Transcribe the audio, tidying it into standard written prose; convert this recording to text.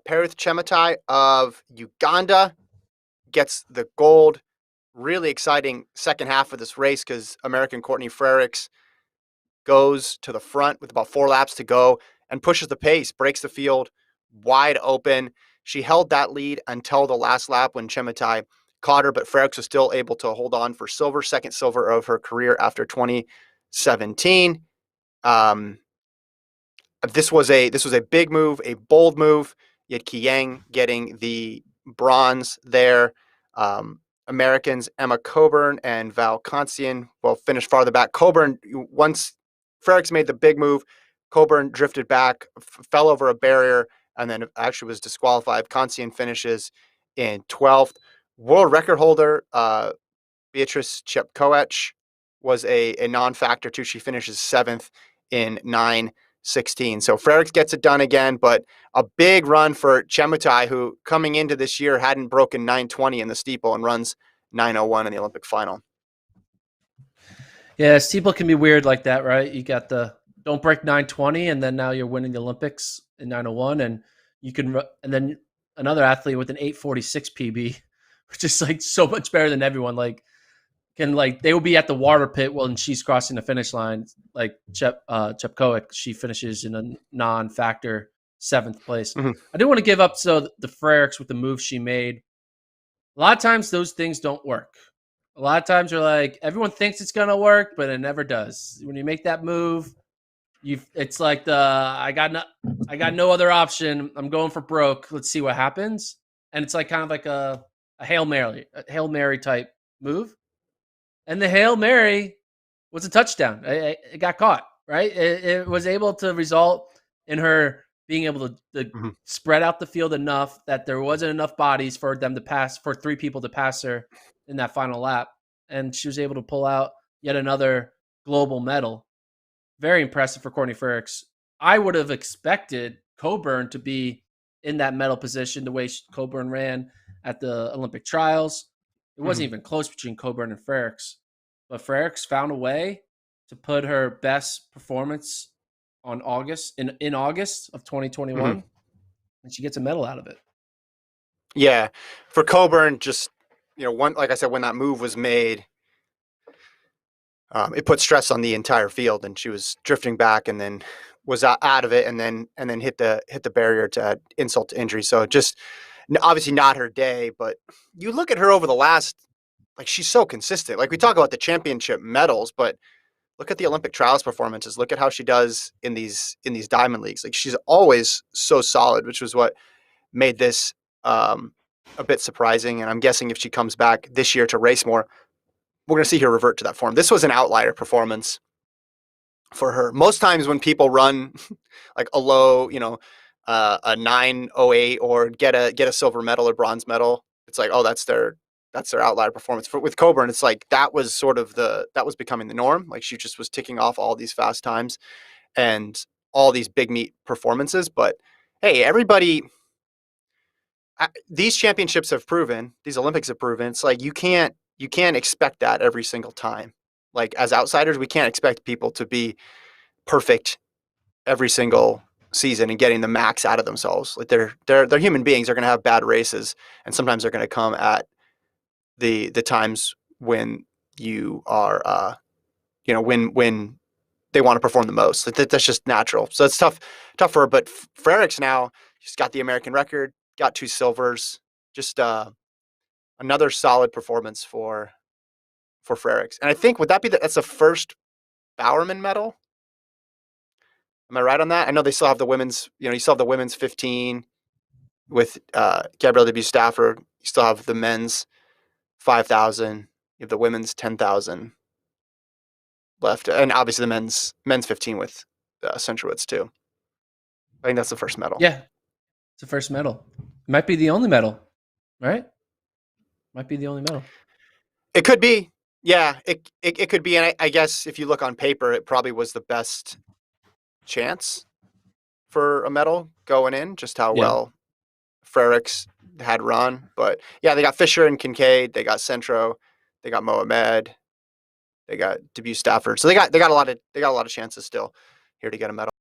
Perith Chematai of Uganda gets the gold. Really exciting second half of this race because American Courtney Frerichs goes to the front with about 4 laps to go and pushes the pace, breaks the field wide open. She held that lead until the last lap when Chematai caught her, but Frerichs was still able to hold on for silver, second silver of her career after 2017. This was a big move, a bold move. You had Kiyang getting the bronze there. Americans Emma Coburn and Val Consian will finish farther back. Coburn, once Frerichs made the big move, Coburn drifted back, fell over a barrier, and then actually was disqualified. Consian finishes in 12th. World record holder Beatrice Chepkoech was a non-factor too. She finishes 7th in 9:16. So Frerichs gets it done again, but a big run for Chematai, who coming into this year hadn't broken 9:20 in the steeple and runs 9:01 in the Olympic final. Yeah, steeple can be weird like that, right? You got the don't break 9:20, and then now you're winning the Olympics in 9:01, and you can, and then another athlete with an 8:46 PB, which is like so much better than everyone. Like, they will be at the water pit when she's crossing the finish line. Like Chepkoech, she finishes in a non-factor 7th place. Mm-hmm. I do want to give up the Frerichs with the move she made. A lot of times those things don't work. A lot of times you're like, everyone thinks it's gonna work, but it never does. When you make that move, it's like I got no other option. I'm going for broke. Let's see what happens. And it's like kind of like a Hail Mary type move. And the Hail Mary was a touchdown. It got caught, right? It was able to result in her being able to spread out the field enough that there wasn't enough bodies for them to pass, for 3 people to pass her in that final lap. And she was able to pull out yet another global medal. Very impressive for Courtney Frerichs. I would have expected Coburn to be in that medal position the way Coburn ran at the Olympic trials. It wasn't even close between Coburn and Frerichs. But Frerichs found a way to put her best performance on August of 2021, and she gets a medal out of it. Yeah, for Coburn, just like I said, when that move was made, it put stress on the entire field, and she was drifting back, and then was out of it, and then hit the barrier to add insult to injury. So just obviously not her day. But you look at her over the last, like, she's so consistent. Like, we talk about the championship medals, but look at the Olympic trials performances. Look at how she does in these diamond leagues. Like, she's always so solid, which was what made this a bit surprising. And I'm guessing if she comes back this year to race more, we're going to see her revert to that form. This was an outlier performance for her. Most times when people run like a low, a 9:08 or get a silver medal or bronze medal, it's like, oh, that's their outlier performance. With Coburn, it's like that was becoming the norm. Like, she just was ticking off all these fast times and all these big meet performances. But hey, everybody, these championships have proven, these Olympics have proven, it's like you can't expect that every single time. Like, as outsiders, we can't expect people to be perfect every single season and getting the max out of themselves. Like, they're human beings. They're going to have bad races, and sometimes they're going to come at the times when you are, when they want to perform the most. That's just natural. So it's tough for her. But Frerichs now, she's got the American record, got 2 silvers. Just another solid performance for Frerichs. And I think, would that be that's the first Bowerman medal? Am I right on that? I know they still have the women's, you still have the women's 15 with Gabrielle W. Stafford. You still have the men's 5,000. You have the women's 10,000 left. And obviously the men's 15 with Centrowitz too. I think that's the first medal. Yeah, it's the first medal. It might be the only medal, right? Might be the only medal. It could be. Yeah, it could be. And I guess if you look on paper, it probably was the best chance for a medal going in, just how well Frerichs had run. But yeah, they got Fisher and Kincaid, they got Centro, they got Mohamed, they got W. Stafford. So they got a lot of chances still here to get a medal.